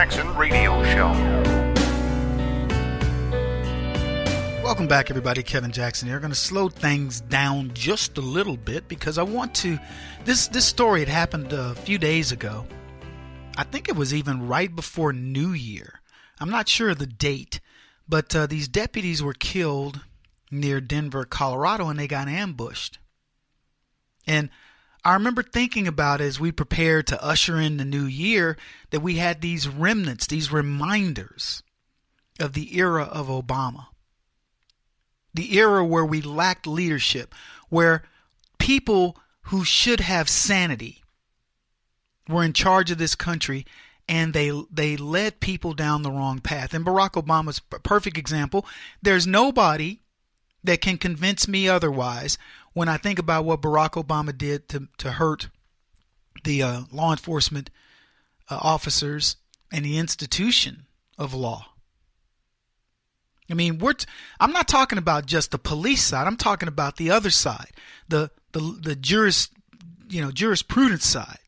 Jackson Radio Show. Welcome back, everybody. Kevin Jackson here. I'm going to slow things down just a little bit because I want to... This story had happened a few days ago. I think it was even right before New Year. I'm not sure of the date, but these deputies were killed near Denver, Colorado, and they got ambushed. And I remember thinking about it as we prepared to usher in the new year that we had these remnants, these reminders of the era of Obama. The era where we lacked leadership, where people who should have sanity were in charge of this country, and they led people down the wrong path. And Barack Obama's a perfect example. There's nobody that can convince me otherwise when I think about what Barack Obama did to hurt the law enforcement officers and the institution of law. I mean, I'm not talking about just the police side. I'm talking about the other side, the jurisprudence side,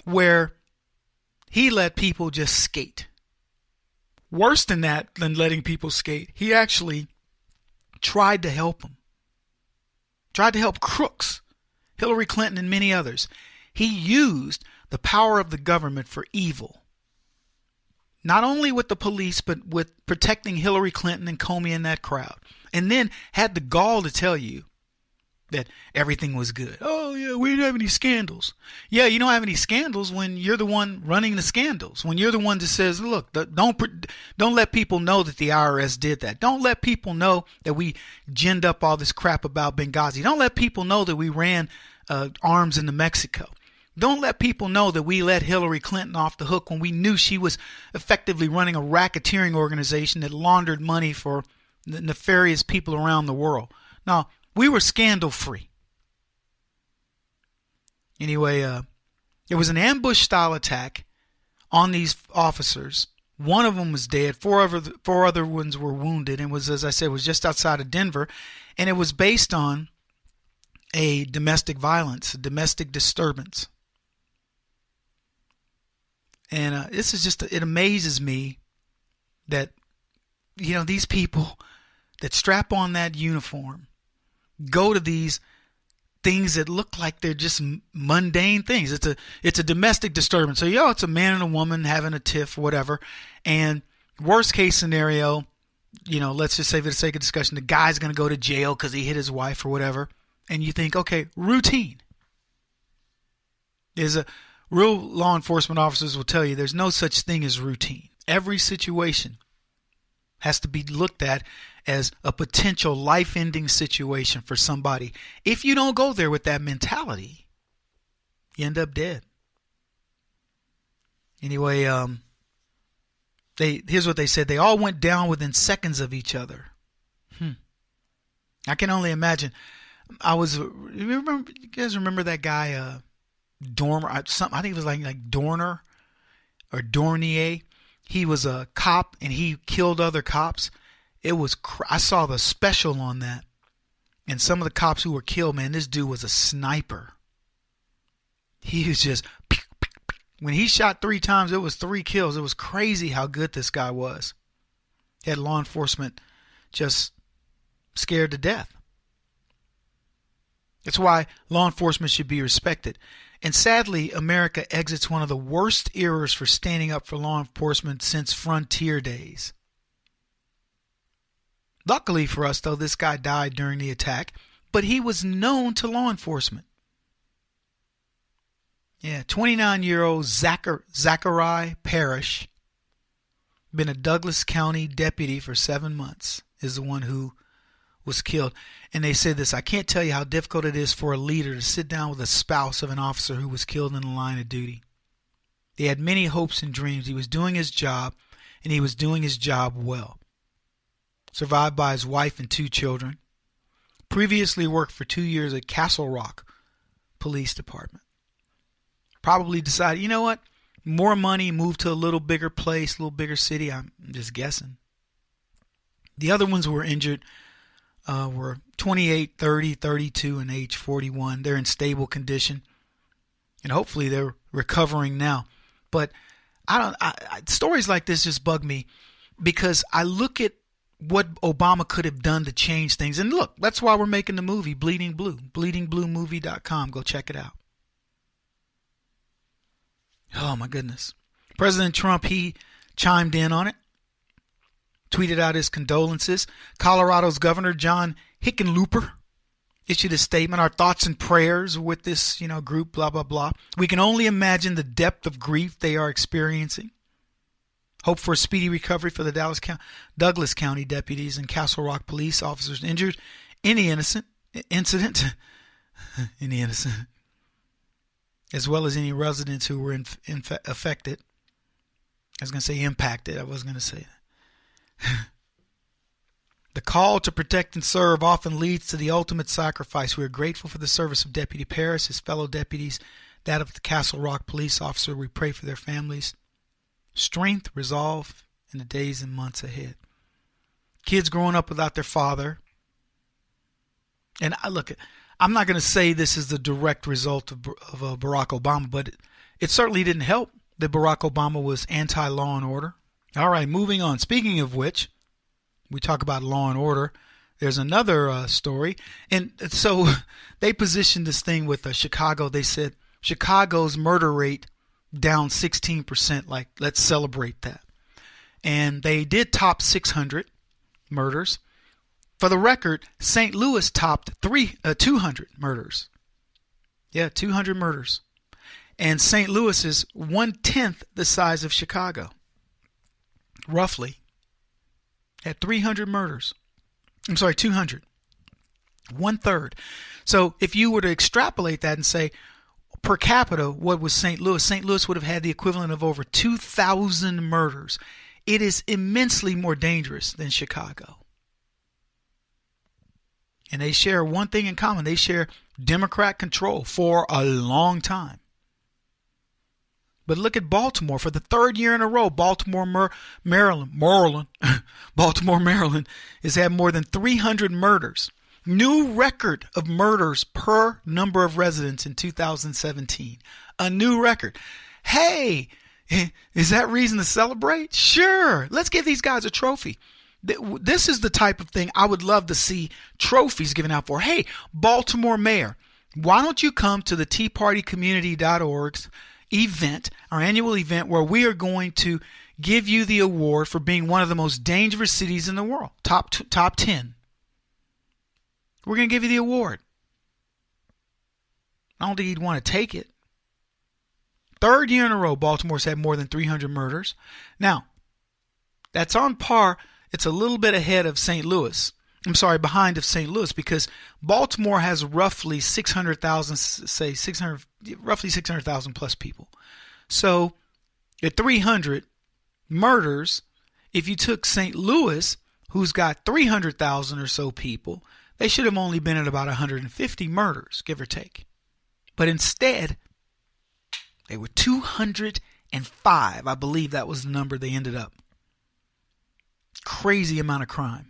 where he let people just skate. Worse than that, than letting people skate, he actually tried to help them. Tried to help crooks, Hillary Clinton and many others. He used the power of the government for evil. Not only with the police, but with protecting Hillary Clinton and Comey and that crowd. And then had the gall to tell you that everything was good. Oh, yeah, we didn't have any scandals. Yeah, you don't have any scandals when you're the one running the scandals. When you're the one that says, look, don't let people know that the IRS did that. Don't let people know that we ginned up all this crap about Benghazi. Don't let people know that we ran arms into Mexico. Don't let people know that we let Hillary Clinton off the hook when we knew she was effectively running a racketeering organization that laundered money for nefarious people around the world. No, we were scandal-free. Anyway, it was an ambush-style attack on these officers. One of them was dead. Four other ones were wounded. And was, as I said, was just outside of Denver. And it was based on a domestic violence, a domestic disturbance. And this is just, it amazes me that, these people that strap on that uniform go to these things that look like they're just mundane things. It's a domestic disturbance. So, it's a man and a woman having a tiff, whatever. And worst case scenario, let's just say for the sake of discussion, the guy's going to go to jail because he hit his wife or whatever. And you think, okay, routine. Real law enforcement officers will tell you there's no such thing as routine. Every situation has to be looked at as a potential life-ending situation for somebody. If you don't go there with that mentality, you end up dead. Anyway, here's what they said. They all went down within seconds of each other. I can only imagine. You guys remember that guy, Dormer? I think it was like Dorner or Dornier. He was a cop and he killed other cops. It was I saw the special on that, and some of the cops who were killed, man, this dude was a sniper. He was just, when he shot 3 times, it was 3 kills. It was crazy how good this guy was. He had law enforcement just scared to death. That's why law enforcement should be respected. And sadly, America exits one of the worst eras for standing up for law enforcement since frontier days. Luckily for us, though, this guy died during the attack, but he was known to law enforcement. Yeah, 29-year-old Zachary Parrish, been a Douglas County deputy for 7 months, is the one who was killed. And they said this: I can't tell you how difficult it is for a leader to sit down with a spouse of an officer who was killed in the line of duty. He had many hopes and dreams. He was doing his job, and he was doing his job well. Survived by his wife and 2 children. Previously worked for 2 years at Castle Rock Police Department. Probably decided, you know what? More money, move to a little bigger place, a little bigger city. I'm just guessing. The other ones who were injured were 28, 30, 32, and age 41. They're in stable condition, and hopefully they're recovering now. But Stories like this just bug me because I look at what Obama could have done to change things. And look, that's why we're making the movie Bleeding Blue. BleedingBlueMovie.com. Go check it out. Oh, my goodness. President Trump, he chimed in on it, tweeted out his condolences. Colorado's Governor John Hickenlooper issued a statement. Our thoughts and prayers with this, group, blah, blah, blah. We can only imagine the depth of grief they are experiencing. Hope for a speedy recovery for the Douglas County deputies and Castle Rock police officers injured. Any innocent incident, any innocent, as well as any residents who were affected. I was going to say impacted. I wasn't going to say that. The call to protect and serve often leads to the ultimate sacrifice. We are grateful for the service of Deputy Paris, his fellow deputies, that of the Castle Rock police officer. We pray for their families. Strength, resolve in the days and months ahead. Kids growing up without their father. And I'm not going to say this is the direct result of Barack Obama, but it certainly didn't help that Barack Obama was anti-law and order. All right, moving on. Speaking of which, we talk about law and order. There's another story. And so they positioned this thing with Chicago. They said Chicago's murder rate down 16%. Like, let's celebrate that. And they did top 600 murders. For the record, St. Louis topped 200 murders. Yeah, 200 murders. And St. Louis is 1/10 the size of Chicago, roughly, at 300 murders. I'm sorry, 200. 1/3. So if you were to extrapolate that and say, per capita, what was St. Louis? St. Louis would have had the equivalent of over 2,000 murders. It is immensely more dangerous than Chicago. And they share one thing in common. They share Democrat control for a long time. But look at Baltimore. For the third year in a row, Baltimore, Maryland has had more than 300 murders. New record of murders per number of residents in 2017. A new record. Hey, is that reason to celebrate? Sure. Let's give these guys a trophy. This is the type of thing I would love to see trophies given out for. Hey, Baltimore mayor, why don't you come to the TeaPartyCommunity.org's event, our annual event, where we are going to give you the award for being one of the most dangerous cities in the world. Top 10. We're going to give you the award. I don't think he'd want to take it. Third year in a row, Baltimore's had more than 300 murders. Now, that's on par. It's a little bit ahead of St. Louis. Behind of St. Louis, because Baltimore has roughly 600,000, roughly 600,000 plus people. So at 300 murders, if you took St. Louis, who's got 300,000 or so people, they should have only been at about 150 murders, give or take. But instead, they were 205. I believe that was the number they ended up. Crazy amount of crime.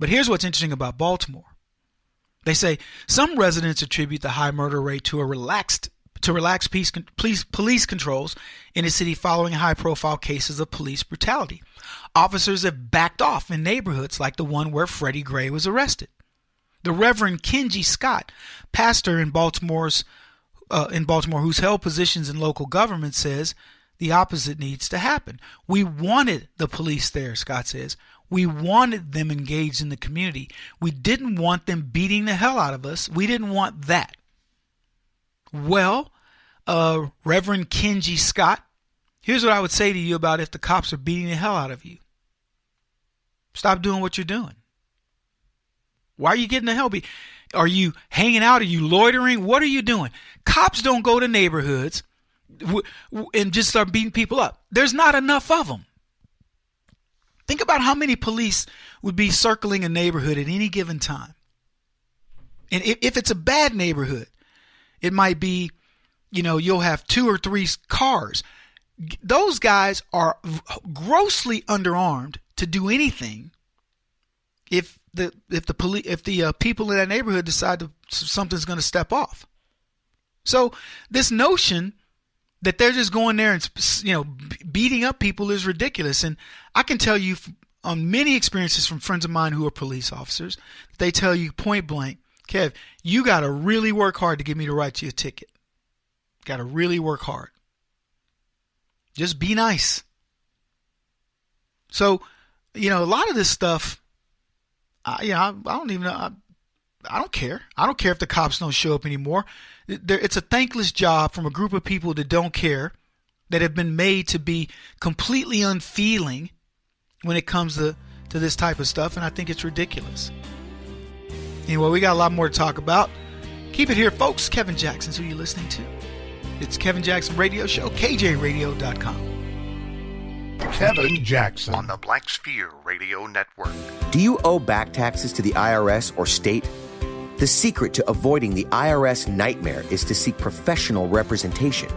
But here's what's interesting about Baltimore. They say some residents attribute the high murder rate to relaxed police controls in the city following high-profile cases of police brutality. Officers have backed off in neighborhoods like the one where Freddie Gray was arrested. The Reverend Kenji Scott, pastor in Baltimore, who's held positions in local government, says the opposite needs to happen. We wanted the police there, Scott says. We wanted them engaged in the community. We didn't want them beating the hell out of us. We didn't want that. Well, Reverend Kenji Scott, here's what I would say to you about if the cops are beating the hell out of you. Stop doing what you're doing. Why are you getting the hell beat? Are you hanging out? Are you loitering? What are you doing? Cops don't go to neighborhoods and just start beating people up. There's not enough of them. Think about how many police would be circling a neighborhood at any given time. And if it's a bad neighborhood, it might be, you'll have 2 or 3 cars. Those guys are grossly underarmed to do anything if the people in that neighborhood decide something's going to step off. So this notion that they're just going there and, beating up people is ridiculous. And I can tell you on many experiences from friends of mine who are police officers, they tell you point blank, Kev, you got to really work hard to get me to write you a ticket. Got to really work hard. Just be nice. So, a lot of this stuff, I don't even know. I don't care. I don't care if the cops don't show up anymore. It's a thankless job from a group of people that don't care, that have been made to be completely unfeeling when it comes to this type of stuff, and I think it's ridiculous. Anyway, we got a lot more to talk about. Keep it here, folks. Kevin Jackson's who you're listening to. It's Kevin Jackson Radio Show, KJRadio.com. Kevin Jackson on the Black Sphere Radio Network. Do you owe back taxes to the IRS or state? The secret to avoiding the IRS nightmare is to seek professional representation.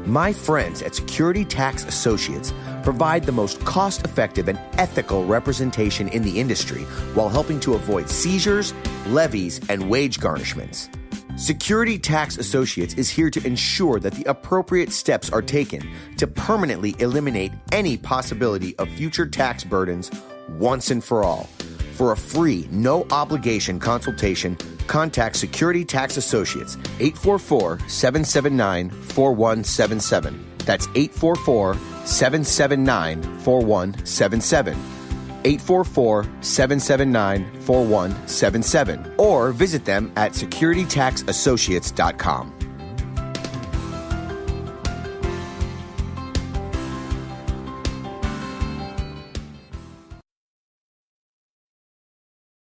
My friends at Security Tax Associates provide the most cost-effective and ethical representation in the industry while helping to avoid seizures, levies, and wage garnishments. Security Tax Associates is here to ensure that the appropriate steps are taken to permanently eliminate any possibility of future tax burdens once and for all. For a free, no-obligation consultation, contact Security Tax Associates, 844-779-4177. That's 844-779-4177. 844-779-4177. Or visit them at securitytaxassociates.com.